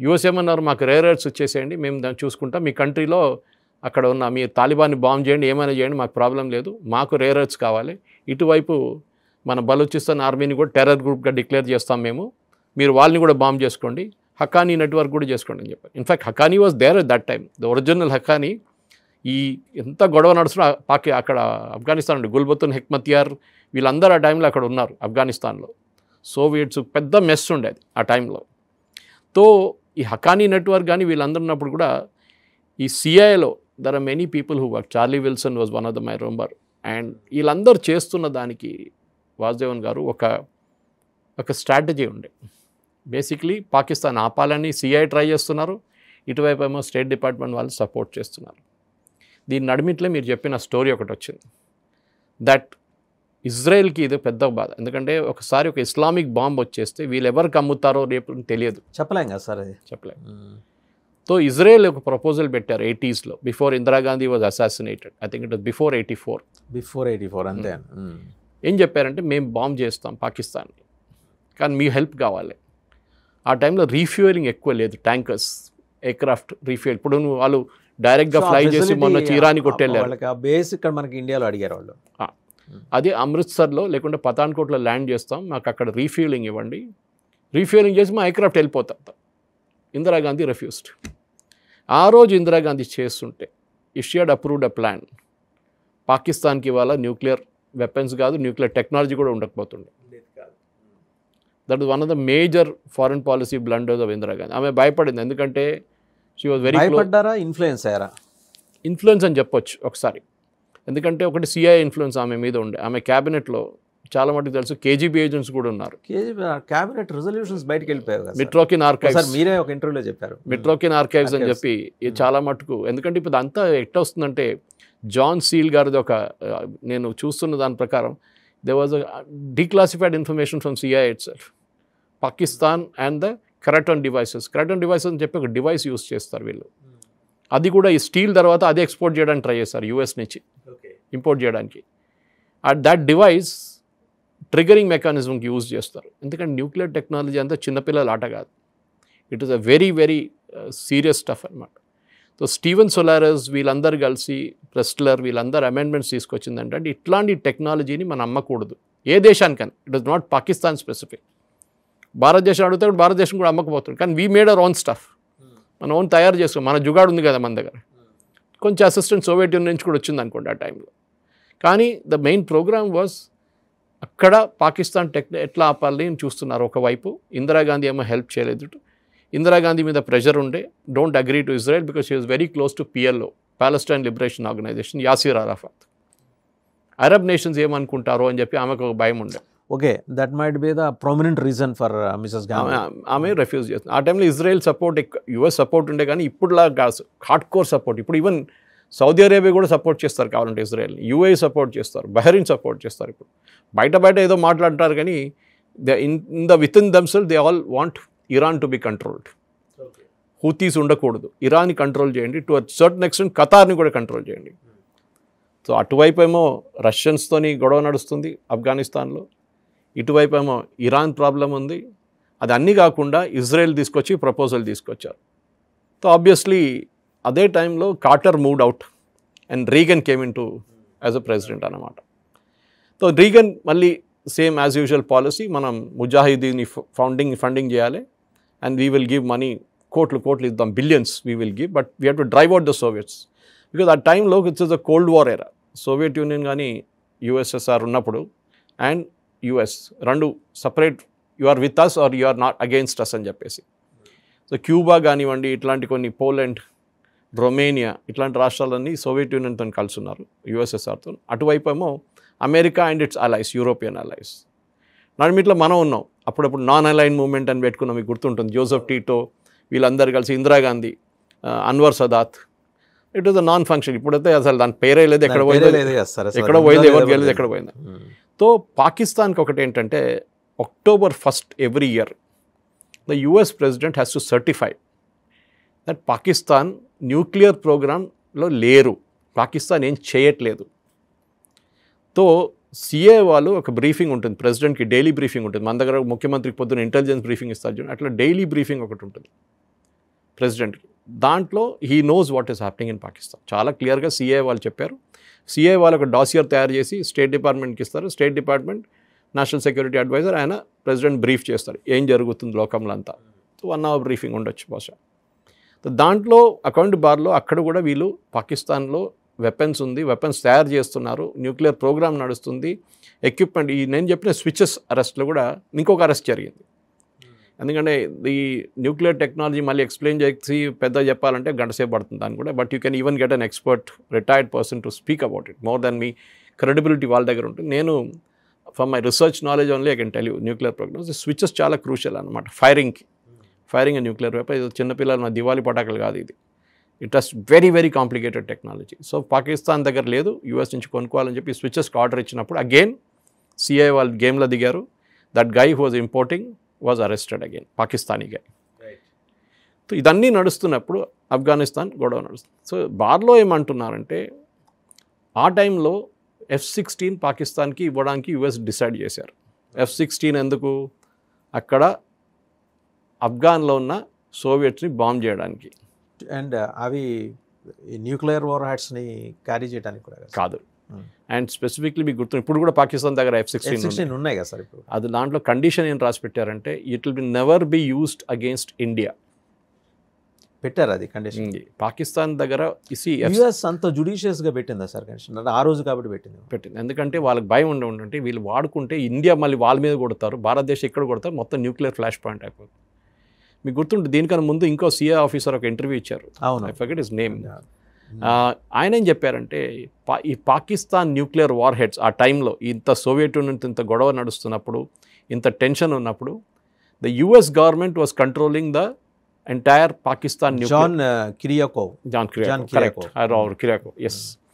US ఏమన్నారు, మాకు rare earths ఇచ్చేసేయండి, మేము దాన్ని చూసుకుంటాం, మీ కంట్రీలో అక్కడ ఉన్న మీ తాలిబాన్ని బాంబ్ చేయండి, ఏమైనా చేయండి, మాకు ప్రాబ్లం లేదు, మాకు రేర్ ఎర్త్స్ కావాలి. ఇటువైపు మన బలూచిస్తాన్ ఆర్మీని కూడా టెర్రర్ గ్రూప్గా డిక్లేర్ చేస్తాం మేము, మీరు వాళ్ళని కూడా బాంబ్ చేసుకోండి, హక్కానీ నెట్వర్క్ కూడా చేసుకోండి అని చెప్పారు. In fact Haqqani was there at that time, the original Haqqani. ఈ ఎంత గొడవ నడుస్తున్నా అక్కడ ఆఫ్ఘనిస్తాన్ ఉండే గుల్బతున్ హెక్మతియార్ వీళ్ళందరూ ఆ టైంలో అక్కడ ఉన్నారు ఆఫ్ఘనిస్తాన్లో. సోవియట్స్ పెద్ద మెస్ ఉండేది ఆ టైంలో. తో ఈ హక్కానీ నెట్వర్క్ కానీ వీళ్ళందరూ ఉన్నప్పుడు కూడా ఈ సిఐఏలో there are many people who work. Charlie Wilson was one of the my remember. And వీళ్ళందరూ చేస్తున్న దానికి వాసుదేవన్ గారు ఒక స్ట్రాటజీ ఉండే. బేసిక్లీ పాకిస్తాన్ ఆపాలని సిఐ ట్రై చేస్తున్నారు, ఇటువైపు ఏమో స్టేట్ డిపార్ట్మెంట్ వాళ్ళు సపోర్ట్ చేస్తున్నారు. దీని నడిమిట్లే మీరు చెప్పిన స్టోరీ ఒకటి వచ్చింది, దట్ ఇజ్రాయెల్కి ఇది పెద్ద బాధ. ఎందుకంటే ఒకసారి ఒక ఇస్లామిక్ బాంబ్ వచ్చేస్తే వీళ్ళు ఎవరికి అమ్ముతారో రేపు తెలియదు, చెప్పలేం కదా సార్, అది చెప్పలేం. సో ఇజ్రాయెల్ ఒక ప్రపోజల్ పెట్టారు 80s before Indira Gandhi was assassinated. I think it was before 84 అంతే. ఏం చెప్పారంటే, మేము బాంబ్ చేస్తాం పాకిస్తాన్ని, కానీ మీ హెల్ప్ కావాలి. ఆ టైంలో రీఫ్యూయలింగ్ ఎక్కువ లేదు, ట్యాంకర్స్, ఎయిర్క్రాఫ్ట్ రీఫ్యూయల్. ఇప్పుడు వాళ్ళు డైరెక్ట్గా ఫ్లై చేసి మొన్న ఇరాన్ని కొట్టేళ్ళారు. బేస్ ఇక్కడ మనకి ఇండియాలో అడిగారు వాళ్ళు. అది అమృత్సర్లో లేకుంటే పఠాన్కోట్లో ల్యాండ్ చేస్తాం, మాకు అక్కడ రీఫ్యూయలింగ్ ఇవ్వండి, రీఫ్యూయలింగ్ చేసి మా ఎయిర్క్రాఫ్ట్ వెళ్ళిపోతాం. ఇందిరాగాంధీ రిఫ్యూజ్డ్. ఆ రోజు ఇందిరాగాంధీ చేస్తుంటే ఇష్యూడ్ అప్రూవ్డ్ అ ప్లాన్, పాకిస్తాన్కి ఇవాళ న్యూక్లియర్ వెపన్స్ కాదు, న్యూక్లియర్ టెక్నాలజీ కూడా ఉండకపోతుండే. That was one of the major foreign policy blunders of Indira Gandhi. ఆమె భయపడింది, ఎందుకంటే షీ వాజ్ వెరీ ఇన్ఫ్లుయెన్స్ అయ్యారా? ఇన్ఫ్లుయెన్స్ అని చెప్పొచ్చు ఒకసారి. ఎందుకంటే ఒకటి సిఐ ఇన్ఫ్లుయెన్స్ ఆమె మీద ఉండే. ఆమె క్యాబినెట్లో చాలా మటుకు తెలుసు కేజీబీ ఏజెంట్స్ కూడా ఉన్నారు. క్యాబినెట్ రిజల్యూషన్స్ బయటకు వెళ్ళిపోయారు. మిట్రోకిన్ ఆర్కైవ్స్, మీరే ఒక ఇంటర్వ్యూలో చెప్పారు, మిట్రోకిన్ ఆర్కైవ్స్ అని చెప్పి చాలా మటుకు. ఎందుకంటే ఇప్పుడు అంతా ఎట్లా వస్తుందంటే, జాన్ సీల్ గారిది ఒక, నేను చూస్తున్న దాని ప్రకారం they was declassified information from CI it self, Pakistan and the croton devices అని చెప్పి ఒక డివైస్ యూస్ చేస్తారు వీళ్ళు. అది కూడా ఈ స్టీల్ తర్వాత అదే ఎక్స్పోర్ట్ చేయడానికి ట్రై చేస్తారు యూఎస్ నుంచి ఇంపోర్ట్ చేయడానికి. దట్ డివైస్ ట్రిగరింగ్ మెకానిజంకి యూజ్ చేస్తారు. ఎందుకంటే న్యూక్లియర్ టెక్నాలజీ అంతా చిన్నపిల్లల ఆట కాదు, it is a very very serious stuff అనమాట. సో స్టీవెన్ సోలారస్ వీళ్ళందరూ కలిసి, ప్రెస్లర్ వీళ్ళందరూ అమెండ్మెంట్స్ తీసుకొచ్చిందంటే, అంటే ఇట్లాంటి టెక్నాలజీని మనం అమ్మకూడదు ఏ దేశానికని. It is not Pakistan specific. భారతదేశం అడిగితే భారతదేశం కూడా అమ్మకపోతుంది, కానీ we made our own stuff, మన ఓన్ తయారు చేసుకో, మన జుగాడు ఉంది కదా మన దగ్గర. కొంచెం అసిస్టెంట్ సోవియట్ యూనియన్ నుంచి కూడా వచ్చింది అనుకోండి ఆ టైంలో. కానీ ద మెయిన్ ప్రోగ్రామ్ వాజ్ అక్కడ పాకిస్తాన్ ఎట్లా ఆపాలి అని చూస్తున్నారు. ఒకవైపు ఇందిరాగాంధీ ఏమో హెల్ప్ చేయలేదు. ఇందిరాగాంధీ మీద ప్రెషర్ ఉండే, don't agree to Israel because she was very close to PLO, Palestine liberation organisation, Yasir Arafat. Arab nations ఏమనుకుంటారో అని చెప్పి ఆమెకు ఒక భయం ఉండే. Okay, that might be the prominent reason for Mrs Gandhi. ఆమె రిఫ్యూజ్ చేస్తుంది. ఆ టైంలో ఇజ్రాయెల్ సపోర్ట్, యుఎస్ సపోర్ట్ ఉండే, కానీ ఇప్పుడులా కాదు, హార్డ్ కోర్ సపోర్ట్. ఇప్పుడు ఈవెన్ సౌదీ అరేబియా కూడా సపోర్ట్ చేస్తారు కావాలంటే ఇజ్రాయెల్ని, యూఏఈ సపోర్ట్ చేస్తారు, బహ్రెయిన్ సపోర్ట్ చేస్తారు. ఇప్పుడు బయట ఏదో మాట్లాడుతారు, కానీ with in themselves they all want Iran to be controlled. Houthis ఉండకూడదు, ఇరాన్ని కంట్రోల్ చేయండి, టు సర్టన్ ఎక్స్టెంట్ ఖతార్ని కూడా కంట్రోల్ చేయండి. సో అటువైపు ఏమో రష్యన్స్తోని గొడవ నడుస్తుంది ఆఫ్ఘనిస్తాన్లో, ఇటువైపు ఏమో ఇరాన్ ప్రాబ్లం ఉంది. అది అన్నీ కాకుండా ఇజ్రాయెల్ తీసుకొచ్చి ప్రపోజల్ తీసుకొచ్చారు. సో ఆబ్వియస్లీ అదే టైంలో Carter moved out and Reagan came in to as a president అన్నమాట. సో రీగన్ మళ్ళీ సేమ్ యాజ్ యూజువల్ పాలసీ, మనం ముజాహిదీన్ని ఫండింగ్ చేయాలి and we will give money, కోట్లు ఇద్దాం, billions we will give, but we have to drive out the Soviets. Because ఆ టైంలో it's is the cold war era. Soviet Union కానీ USSR ఉన్నప్పుడు and US రెండు separate, you are with us or you are not against అస్ అని చెప్పేసి. So Cuba కానివ్వండి, ఇట్లాంటి కొన్ని పోలాండ్, రొమేనియా ఇట్లాంటి రాష్ట్రాలన్నీ సోవియట్ యూనియన్తో కలిసి ఉన్నారు యుఎస్ఎస్ఆర్తో. అటువైపు ఏమో America and its allies, European allies. నడిమిట్లో మనం ఉన్నాం. అప్పుడప్పుడు నాన్ అలైన్ మూవ్మెంట్ అని పెట్టుకున్నాం, మీకు గుర్తుంటుంది, జోసెఫ్ టీటో వీళ్ళందరూ కలిసి, Indira Gandhi, Anwar Sadat. It was a non function. ఇప్పుడైతే అసలు దాని పేరే లేదు, ఎక్కడ పోయింది, ఎవరికి వెళ్ళలేదు, ఎక్కడ పోయింది. సో పాకిస్తాన్కి ఒకటి ఏంటంటే, October 1st every year the US president has to certify that Pakistan nuclear ప్రోగ్రామ్లో లేరు, పాకిస్తాన్ ఏం చేయట్లేదు. తో సిఏ వాళ్ళు ఒక బ్రీఫింగ్ ఉంటుంది, ప్రెసిడెంట్కి డైలీ బ్రీఫింగ్ ఉంటుంది. మన దగ్గర ముఖ్యమంత్రికి పొద్దున్న ఇంటెలిజెన్స్ బ్రీఫింగ్ ఇస్తారు చూడండి, అట్లా డైలీ బ్రీఫింగ్ ఒకటి ఉంటుంది. ప్రెసిడెంట్కి. దాంట్లో he knows what is happening in Pakistan. చాలా క్లియర్గా సిఐ వాళ్ళు చెప్పారు. సిఐ వాళ్ళు ఒక డాసియర్ తయారు చేసి స్టేట్ డిపార్ట్మెంట్కి ఇస్తారు. State department national security adviser ఆయన ప్రెసిడెంట్ బ్రీఫ్ చేస్తారు ఏం జరుగుతుంది లోకంలో అంతా. 1 hour బ్రీఫింగ్ ఉండొచ్చు బహుశా. దాంట్లో అకౌంట్ బార్లో అక్కడ కూడా వీళ్ళు పాకిస్తాన్లో వెపన్స్ ఉంది, వెపన్స్ తయారు చేస్తున్నారు, న్యూక్లియర్ ప్రోగ్రామ్ నడుస్తుంది, ఎక్విప్మెంట్, ఈ నేను చెప్పిన స్విచెస్ అరెస్ట్లో కూడా ఇంకొక అరెస్ట్ జరిగింది. ఎందుకంటే ఈ న్యూక్లియర్ టెక్నాలజీ మళ్ళీ ఎక్స్ప్లెయిన్ చేసి పెద్ద చెప్పాలంటే గంట సేపు పడుతుంది దాన్ని కూడా. But you can even get an expert retired person to speak about it. More then me credibility వాళ్ళ దగ్గర ఉంటుంది. నేను from my research knowledge only I can tell you nuclear programmes switches చాలా క్రూషియల్ అనమాట. ఫైరింగ్ న్యూక్లియర్ వెపన్ ఇది చిన్నపిల్లల మన దివాళీ పటాకులు కాదు ఇది. It was very very complicated technology. So Pakistan దగ్గర లేదు, యూఎస్ నుంచి కొనుక్కోవాలని చెప్పి స్విచెస్కి ఆర్డర్ ఇచ్చినప్పుడు అగైన్ సిఐ వాళ్ళు గేమ్లో దిగారు. That guy who was importing was arrested again, Pakistani guy. So ఇదన్నీ నడుస్తున్నప్పుడు ఆఫ్ఘనిస్తాన్ గొడవ నడుస్తుంది. సో బార్లో ఏమంటున్నారంటే ఆ టైంలో F-16 పాకిస్తాన్కి ఇవ్వడానికి యుఎస్ డిసైడ్ చేశారు. F-16 ఎందుకు? అక్కడ ఆఫ్ఘన్లో ఉన్న సోవియట్స్ని బాంబ్ చేయడానికి. అండ్ అవి న్యూక్లియర్ వార్ హ్యాట్స్ని క్యారీ చేయడానికి కూడా కాదు. అండ్ స్పెసిఫిక్లీ మీకు గుర్తు ఇప్పుడు కూడా పాకిస్తాన్ దగ్గర F-16 ఉన్నాయి కదా సార్. ఇప్పుడు అది దాంట్లో కండిషన్ ఏం రాసి పెట్టారంటే it will be never be used against India పెట్టారు. అది కండిషన్ పాకిస్తాన్ దగ్గర యుఎస్ అంత జుడిషియస్గా పెట్టిందా సార్ కండిషన్? ఆ రోజు కాబట్టి పెట్టింది. ఎందుకంటే వాళ్ళకి భయం ఉంటే వీళ్ళు వాడుకుంటే ఇండియా మళ్ళీ వాళ్ళ మీద కొడతారు, భారతదేశం ఎక్కడ కొడతారు, మొత్తం న్యూక్లియర్ ఫ్లాష్ పాయింట్ అయిపోతుంది. మీకు గుర్తుంటే దీనికన్నా ముందు ఇంకో సిఐ ఆఫీసర్ ఒక ఇంటర్వ్యూ ఇచ్చారు. అవును, ఐ ఫర్గెట్ హిస్ నేమ్. ఆయన ఏం చెప్పారంటే ఈ పాకిస్తాన్ న్యూక్లియర్ వార్ హెడ్స్ ఆ టైంలో ఇంత సోవియట్ యూనియన్ ఇంత గొడవ నడుస్తున్నప్పుడు, ఇంత టెన్షన్ ఉన్నప్పుడు, the US government was controlling the entire Pakistan. John Kiriakou, yes.